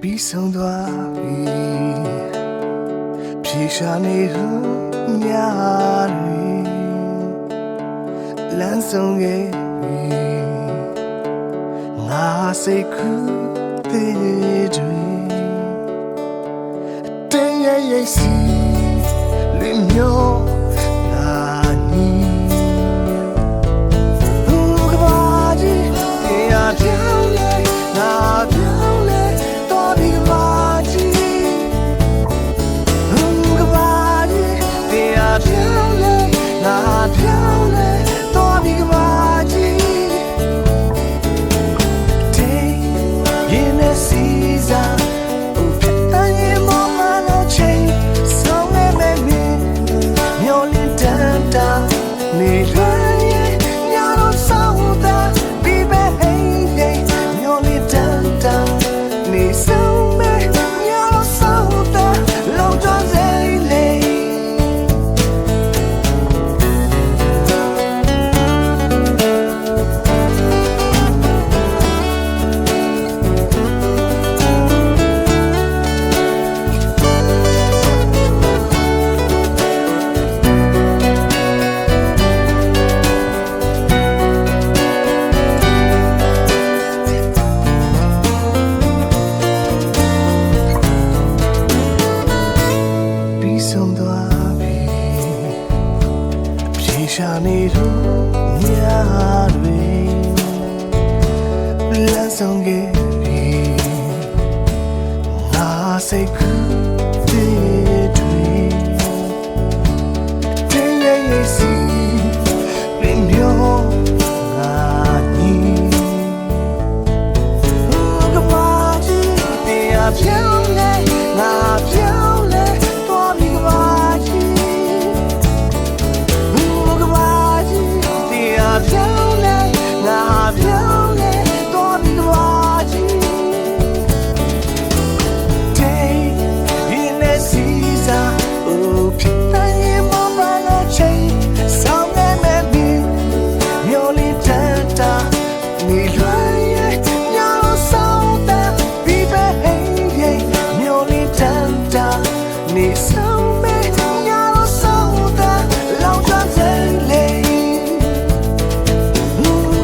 ပြီးဆုံးသွားပြီဖြေရှာနေလို့များတွေလမ်းဆုံးခဲ့ပြီငါစိတ်ကူးသေးတွေတင်းရဲ့ရဲ့စီလင်းမျိုးလာနီကဘာကြီးတရားပြောင်းလဲငါပြောင်းလဲတော်ဒီကဘာကြီးကဘာကြီးတရားပြောင်းလဲငါပြောင်းလဲတော်ဒီကဘာကြီးတင်းရင်နဲ့စီစားနေလွယ်ရဲ့ညတော့ဆောင်းတာဒီပဲဟိရဲ့မျောလေးတန်တန်နေဆုံးမဲ့ညတော့ဆောင်းတာလုံးချစေလေဆုံးသွားပြီဖြေရှာနေလို့များတွေလမ်းဆုံးခဲ့ပြီငါစိတ်ကူးသေးတွေတင်းရဲ့ရဲ့စီလင်းမျိုးငါညီကဘာကြီးတရားပြောင်းလဲငါပြောင်းလဲနေဆုံးမဲ့ညတော့ဆောင်းတာလောင်ကျွမ်းစေလေ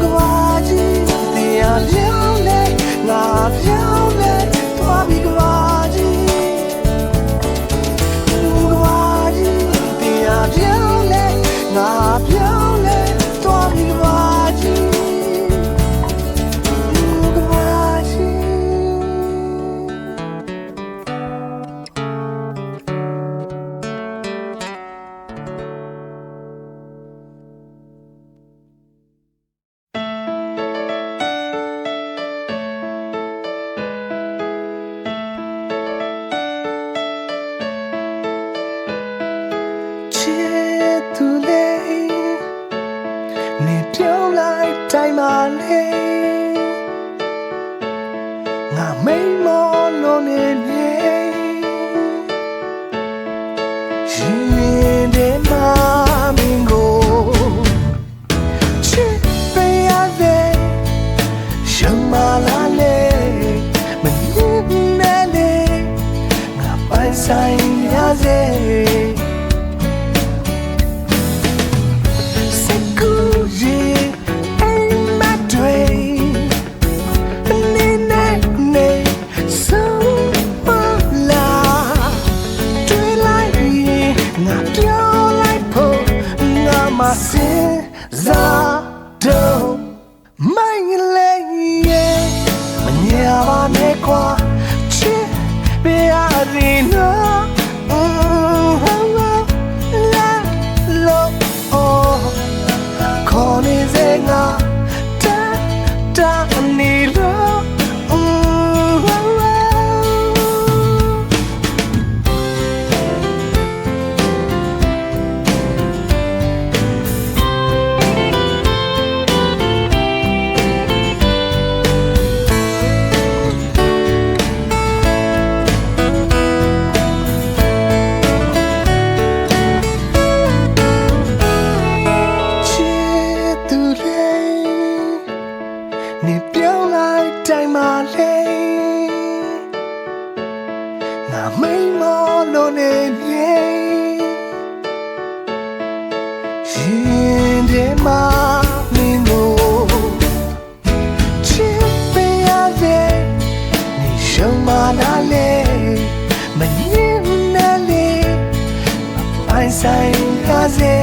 ကဘာကြီးတရားပြောင်းလဲငါပြောင်းလဲသွားပြီကဘာကြီးကဘာကြီးတရားပြောင်းလဲငါပြောင်းလဲသွားပြီကဘာကြီးကဘာကြီးနေပြောင်းလိုက်တိုင်းမှာလေငါမိန်မောလို့နေနေရှင်တဲ့မှာမင်းကိုချစ်ပေးရတဲ့ရှမ်းမလာလေမမြင်နဲ့လေငါပိုင်ဆိုင်ရစေZado Mangile Manyava Nekwa Chi Bearina La Lo Koni Zenga Da Da Nilo မိန်မောလို့နေမြေရင်ထဲမှာမင်းကိုချစ်ပေးရတဲ့နေရှုံးမလာလေမငင်းနဲ့လေပိုင်ဆိုင်ကားစေ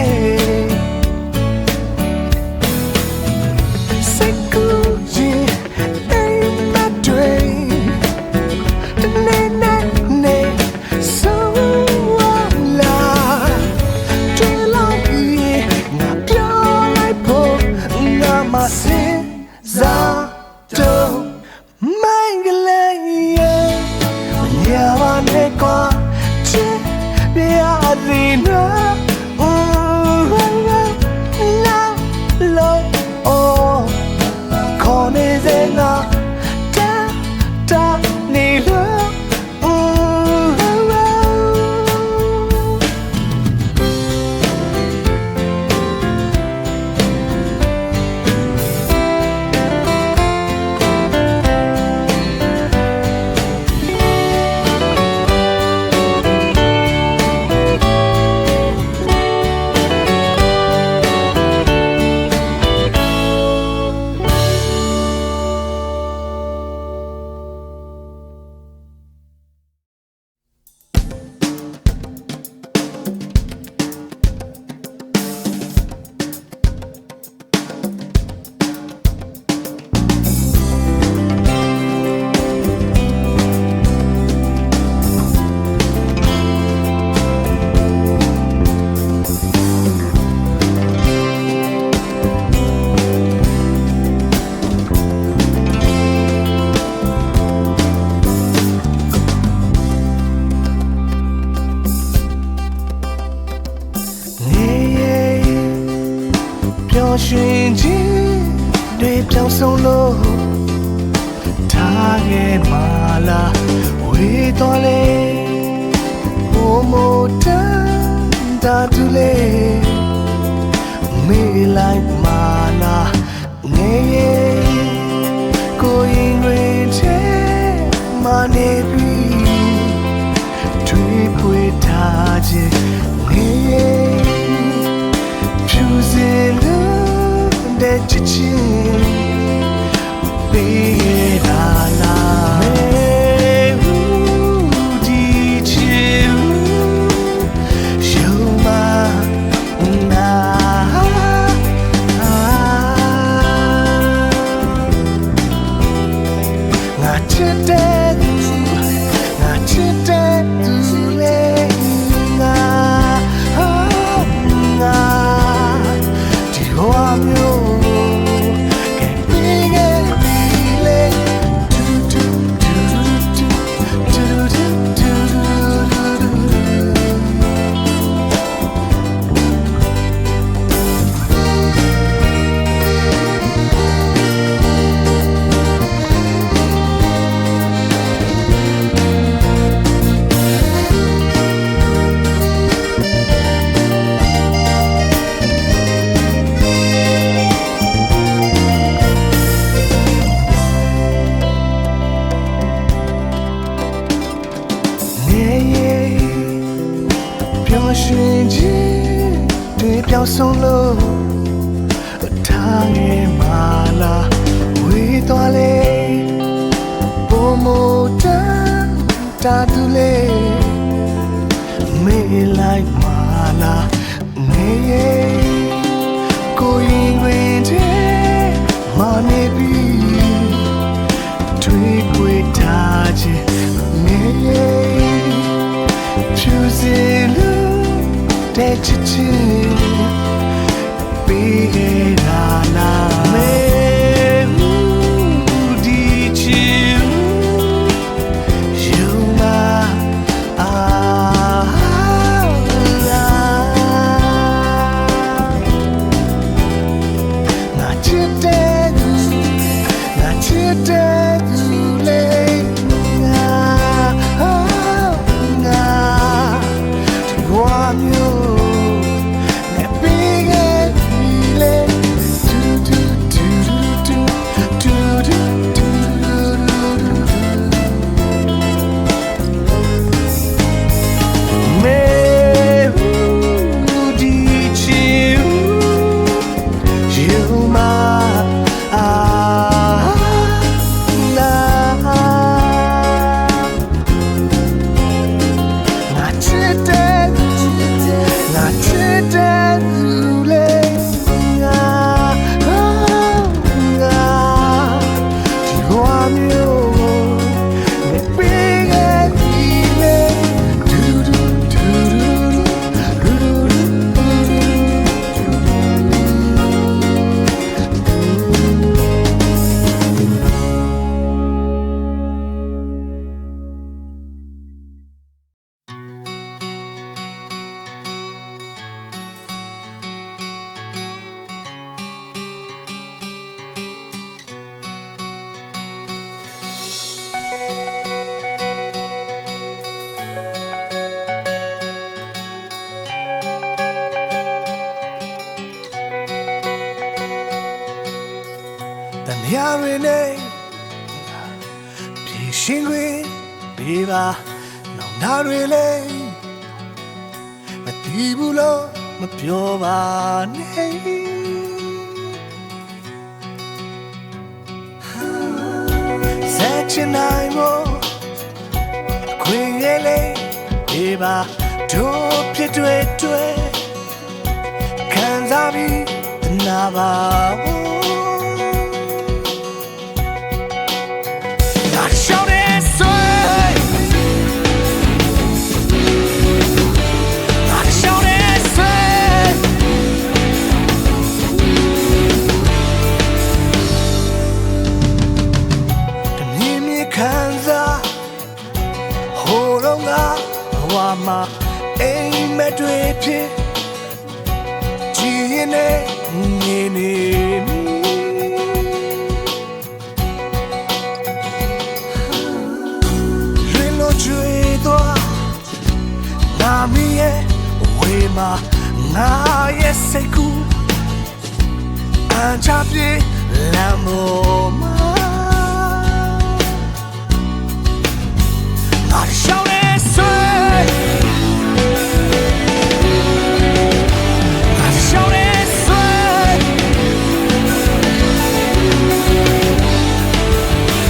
ရှင်ချင်းတွေပြောင်းဆုံးလို့ထားခဲ့မှာလားဝေးတော်လေဘုံမို့တန်တာတူလေမေးလိုက်မှာလားငယ်ရဲ့ကိုရင်တွေထဲမှာနေပြီတွေ့ဖွေထားခြင်းငယ်ရဲ့ဖြူစင်တဲ့ချစ်ချင်းပေးလာလာဒီချစ်ရှုံးမနာငါချစ်တဲ့ငါချစ်တဲ့သူလေငါဒီဟောမျိုးရှင်ချင်းတွေပြောင်းဆုံးလို့ထားငယ်မှာလားဝေးသွားလေဘုံမို့တန်တာတူလေမေးလိုက်မှာလားငယ်ရဲ့ကိုရင်ဝင်တဲ့မာနေပြီတွေ့ခွေထားခြင်းငယ်ရဲ့ဖြူစင်တဲ့ချစ်ချင်းပေးခဲ့လာလာမေဒီချစ်ယူမငါချစ်တဲ့သူလေငါဒီဝါမျိုး Yarine Pishingwe Biba No Narile Matibulo Mapiova Sectionaimo Queen Ele Biba Topia Tue Kanzabi Nava Shout it, sway. Shout it, sway. The name kanza, horonga, wama, aim at it. Gene, nini. Namiye wema na yeseku anchapi lamoma not shout it sway not shout it sway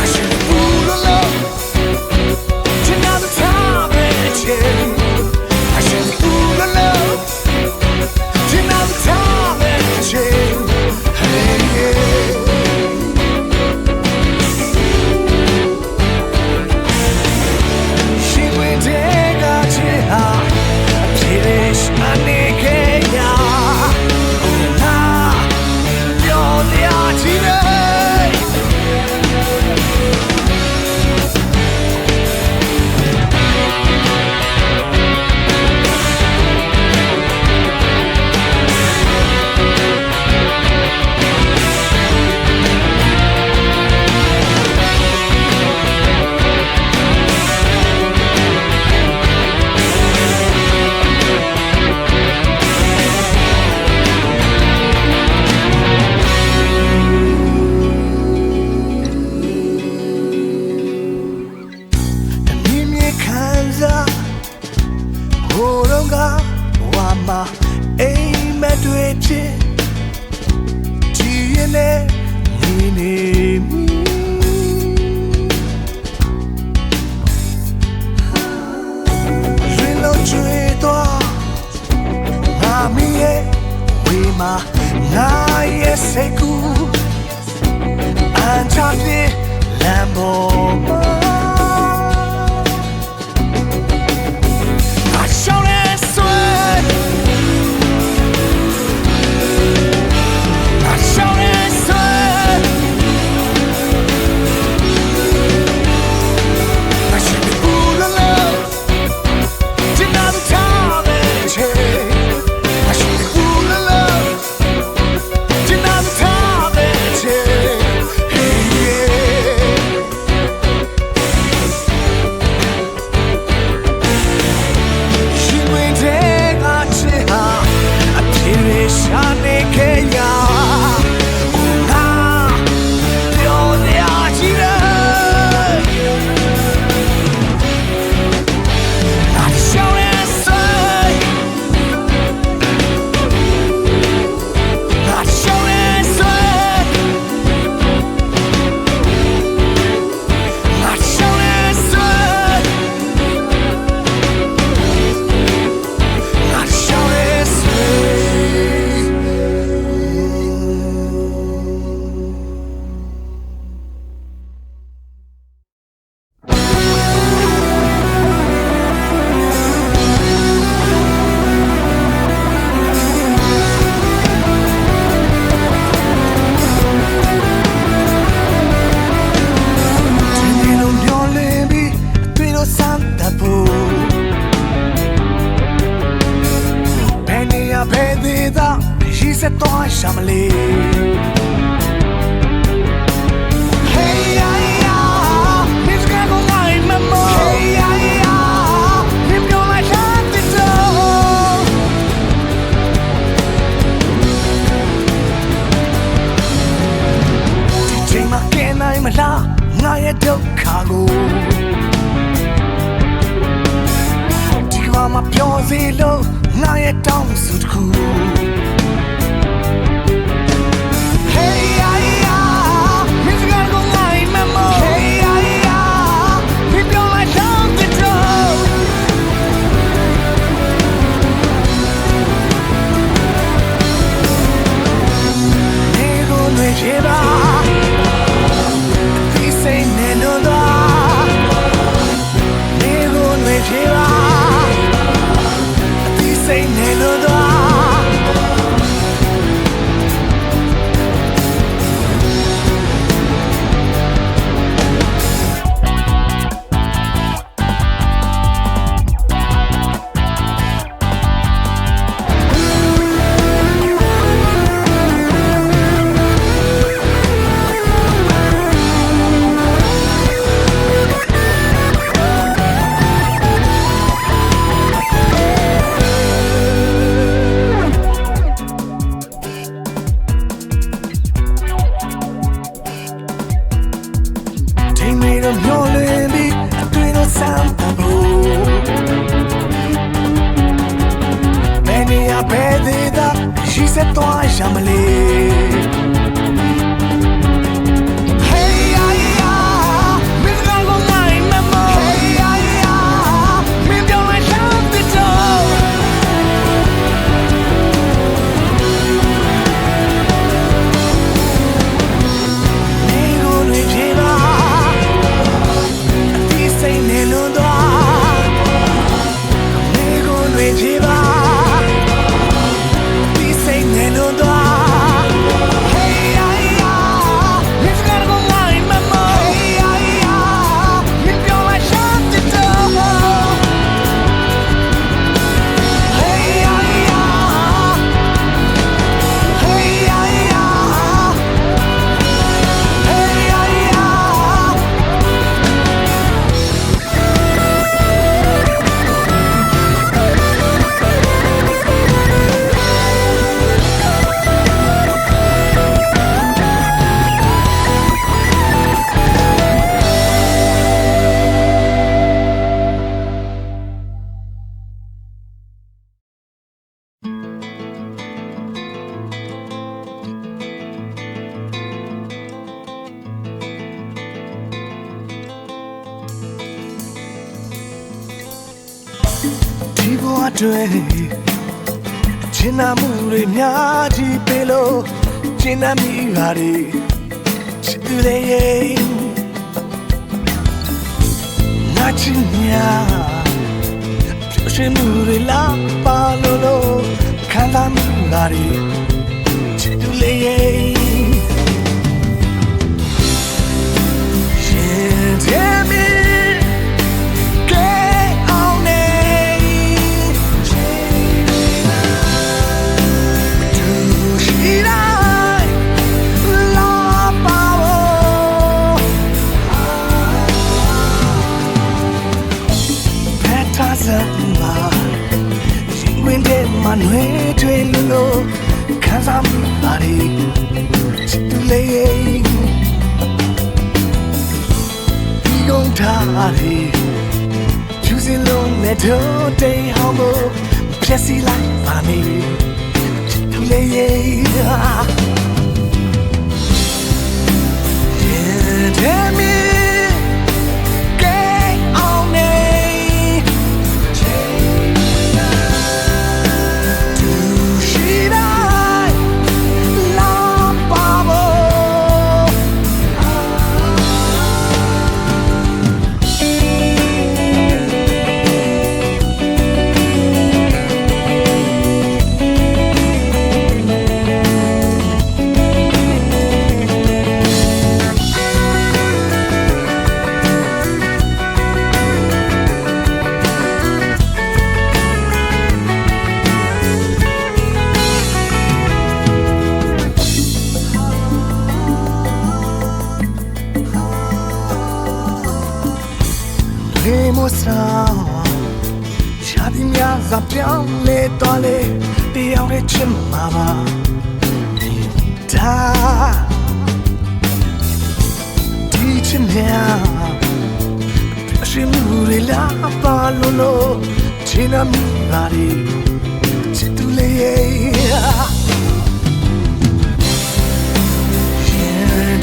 I should have fooled alone to another time and change aim at it Gene nini Rilo chueto Namiye wema na yeseku Anchapi lamboma Shamali Hey ya ya It's gonna light my mood Hey ya ya It's gonna shut the door DJ Zelo, now you're down so cool. Hey, yeah, music gotta go line, memo. Hey, yeah, we don't like down the door. Nego me lleva, dice neno da. Nego me lleva. Say neno da She said, "Toi, Jamali." Hey, yeah, me don't go line, memo. Hey, yeah, me don't like down the door. Nego me lleva, dice neno da. Nego me lleva. China muri nyaji pelo China mi gari chile na chinya Pyoshi muri la palolo kala mi gari chile Shentemi Manwe twello kazam bari chitule Digon tari chusilo neto te homo Jesse like funny chitule Tell me Shadi mya zapyang le tole tiyaw de chimma ba Da Di chimya Pyoshi muri la palolo China mi bari chitule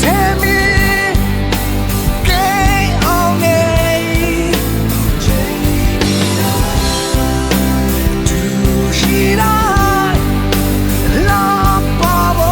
tell me gay on me do she die la babo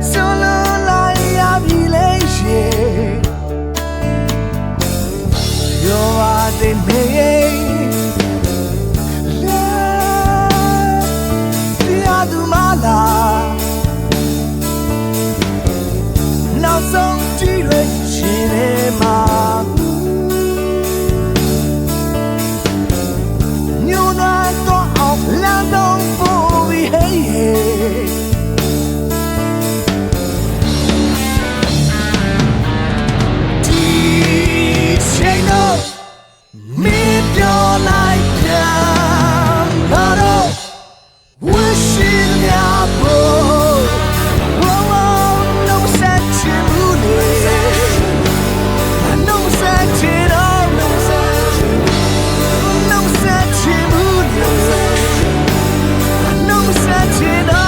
Solo la yabileshe Yo ade me La dumala Now some tire cinema You know to of London for hey Your life down, but oh, wishing your boy. Oh, no such a mood, no such it all, no such a mood, no such it all.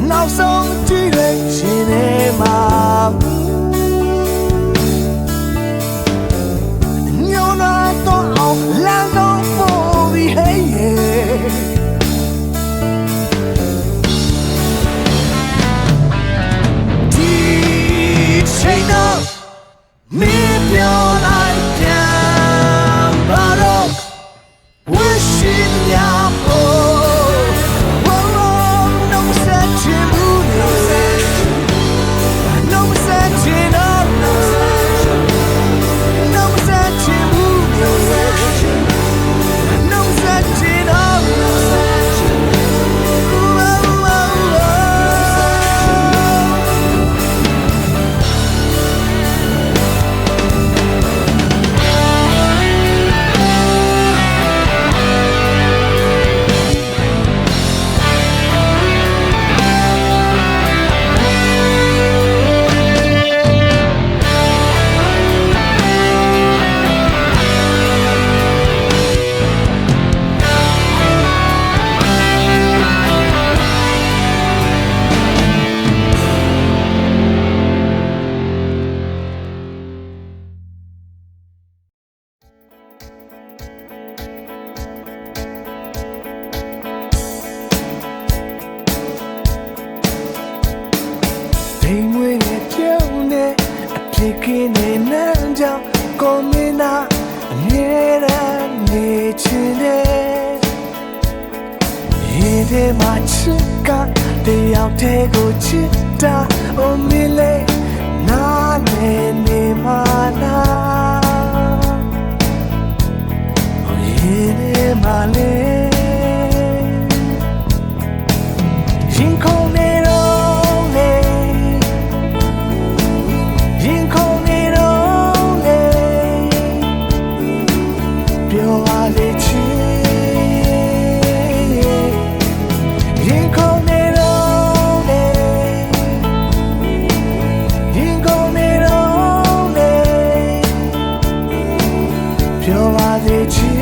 Now some direction in my You're not the land on for me, hey Teaching up me your life down, but oh, wishing your boy. No such a mood, ဖြစ်ခင်းနေနှမ်းကြောင့်ကိုမင်းနာအမြဲတမ်းနေချင်တယ်ရင်ထဲမှာချစ်ကတယောက်တည်းကိုချစ်တာအိုမင်းလေးနားနေနေမှာလားရင်ထဲမှာလေးရင်ခုန်နေတော့လေရင်ခုန်နေတော့လေပြောပါလေချစ်ရင်ခုန်နေတော့လေရင်ခုန်နေတော့လေပြောပါလေချစ်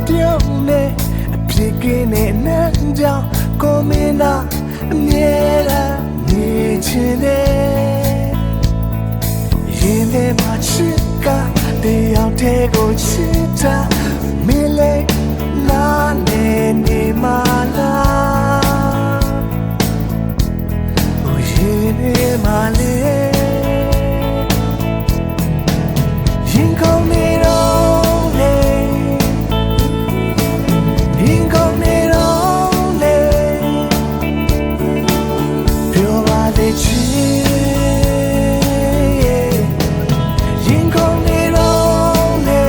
ပြုံးနေအဖြစ်ကင်းနေနှမ်းကြောင့်ကိုမင်းနာအမြဲတမ်းနေချင်တယ်ရင်ထဲမှာချစ်ကတယောက်တည်းကိုချစ်တာမင်းလေးနားနေနေမှာလားရင်ထဲမှာလေးရင်ခုန်နေတော့လေရင်ခုန်နေတော့လေပြောပါလေချစ်ရင်ခုန်နေတော့လေ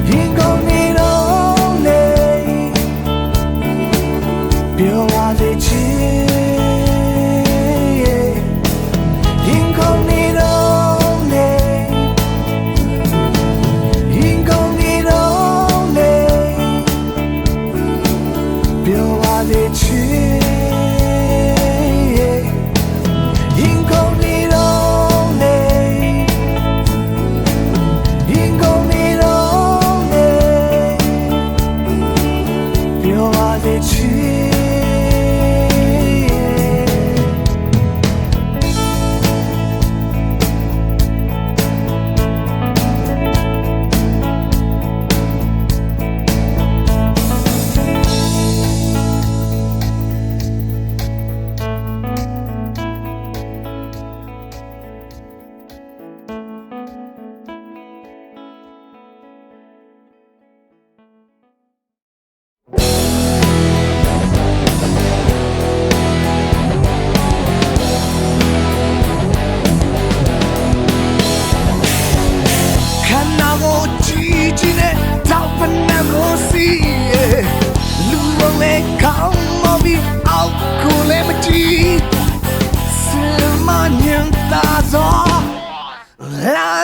ရင်ခုန်နေတော့လေပြောပါလေချစ်ရင်ခုန်နေတော့လေရင်ခုန်နေတော့လေပြောပါလေချစ်ရင်ခုန်နေတော့လေရင်ခုန်နေတော့လေပြောပါလေချစ်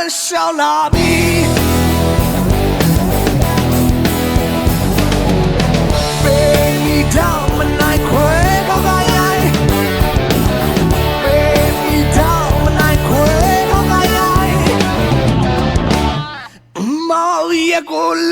小蜡笔，被你当门来亏高高呀，被你当门来亏高高呀，毛也过来。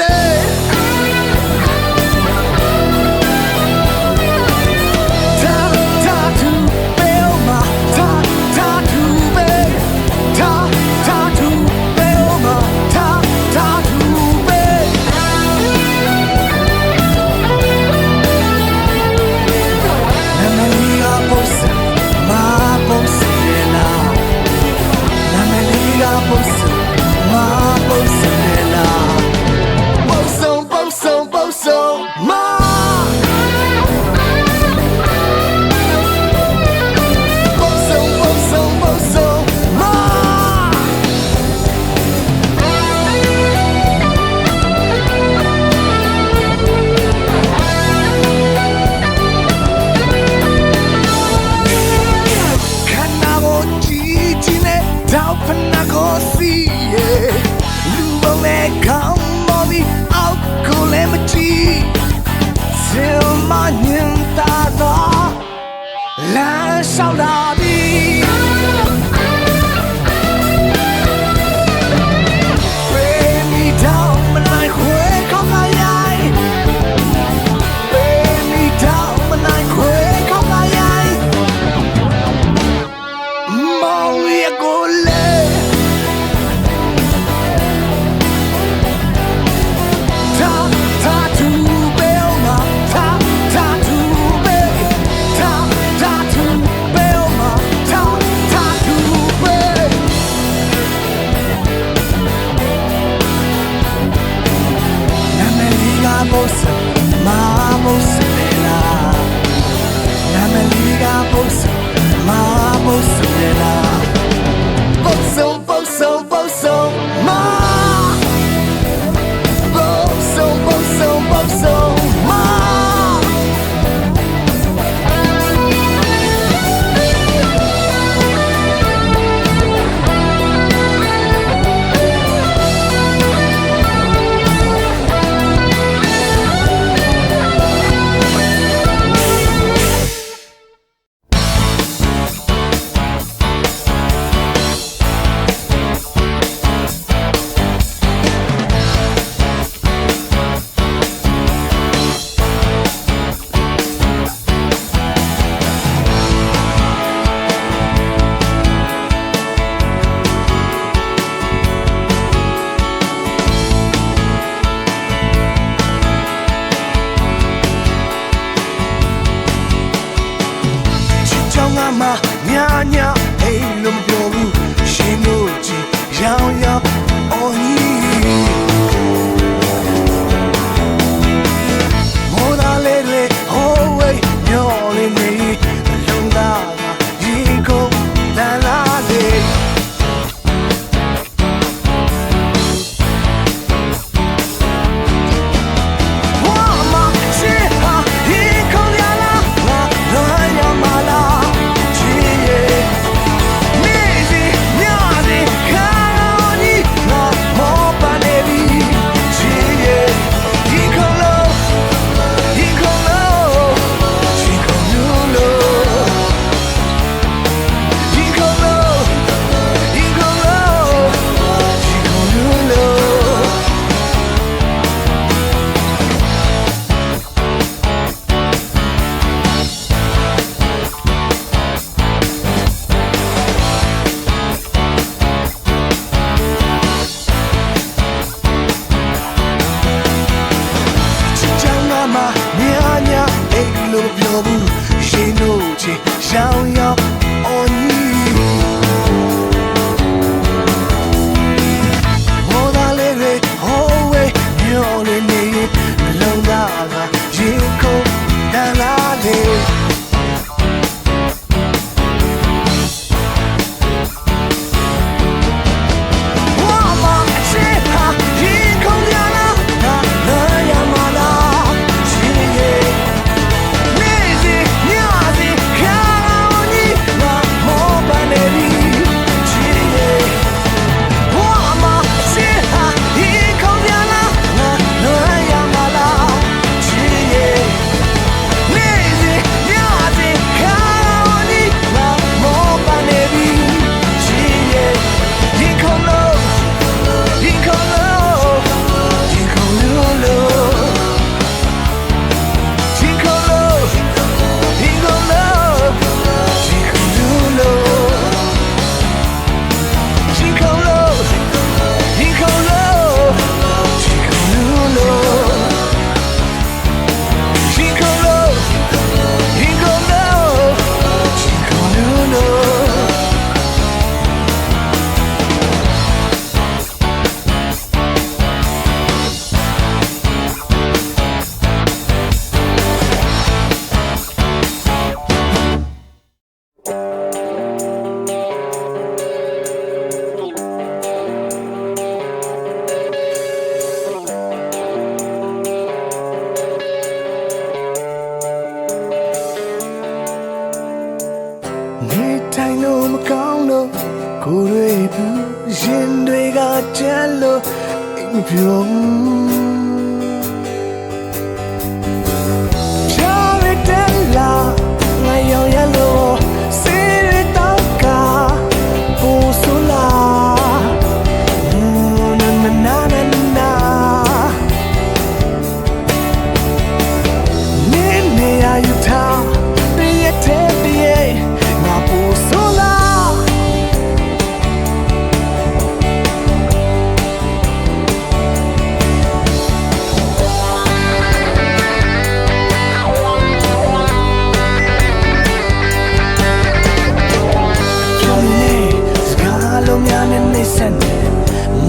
Now, နဲ့ခေါင်းပေါ်ပြီးအောက်ကိုလည်းမကြည့်စင်မညင်တာတော့လမ်းလျှောက်လာပြီညာညာအိမ်လုံးမပြောဘူးရှင်တို့ကြည့်ရောင်ရောင်အော်ကြီးမော်ဒါလေးတွေဟိုးဝေးမျောလေးနေလုံးသားရေကုန်တန်လာလေးရောင်ရောင်အော်ကြီးမော်ဒါလေးတွေဟိုးဝေးမျောလေးနေလုံးသားကရေကုန်တန်လာလေးကိုယ်တွေဘူးရင်တွေကကြမ်းလို့ မပြောဖြာရတဲ့လာငါရောင်ရလို့စေရတော့ကပူဆူလာနာနာနာနေနေရယူထားတည့်တဲ့တည့်ငါပူဆူလာ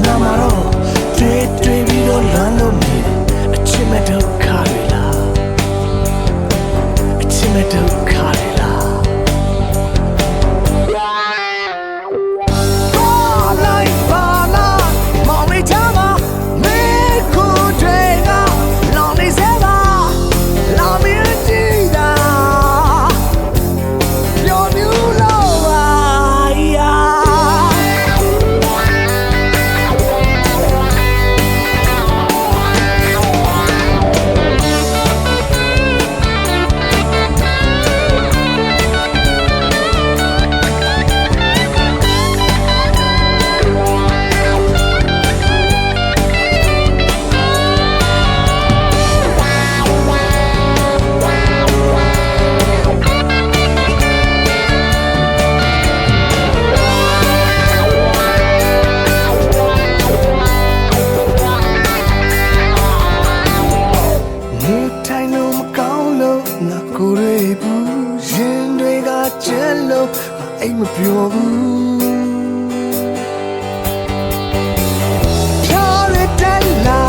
ငါမတော့တွေ့ပြီးတော့လမ်းလို့နေအချစ်မဲ့ဒုက္ခတွေလားအချစ်မဲ့ဒုက္ခတွေလားဘာလိုက်မောင်လေးချာပါမေခုတွေကလောင်နေစေပါလောင်မင်းကြည့်တာပြောမြူလို့ပါကိုယ်ရဲ့ဘူးရင်တွေကကျဲလို့အိမ်မပြောဘူးဖြာရတဲ့လာ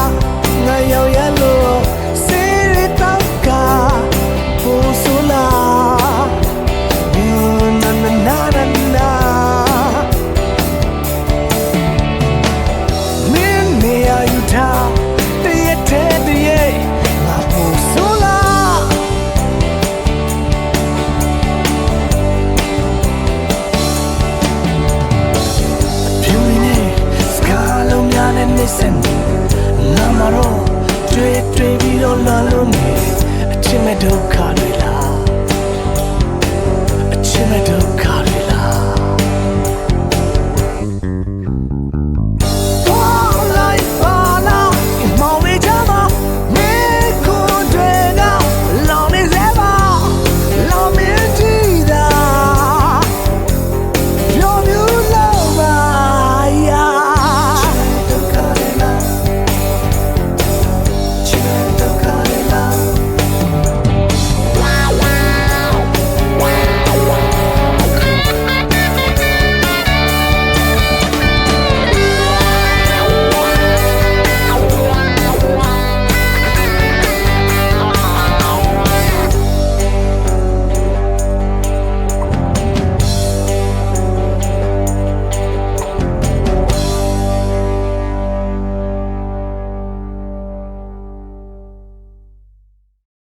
ငါရောက်ရလို့စေရတော့ကပူဆူလာနာနာနာနာမင်းနေရယူထားတည့်တဲ့တည့်ငါပူဆူလာနေစင်ငါမတော့တွေ့ပြီးတော့လမ်းလို့နေအချစ်မဲ့ဒုက္ခတွေလားအချစ်မဲ့ဒု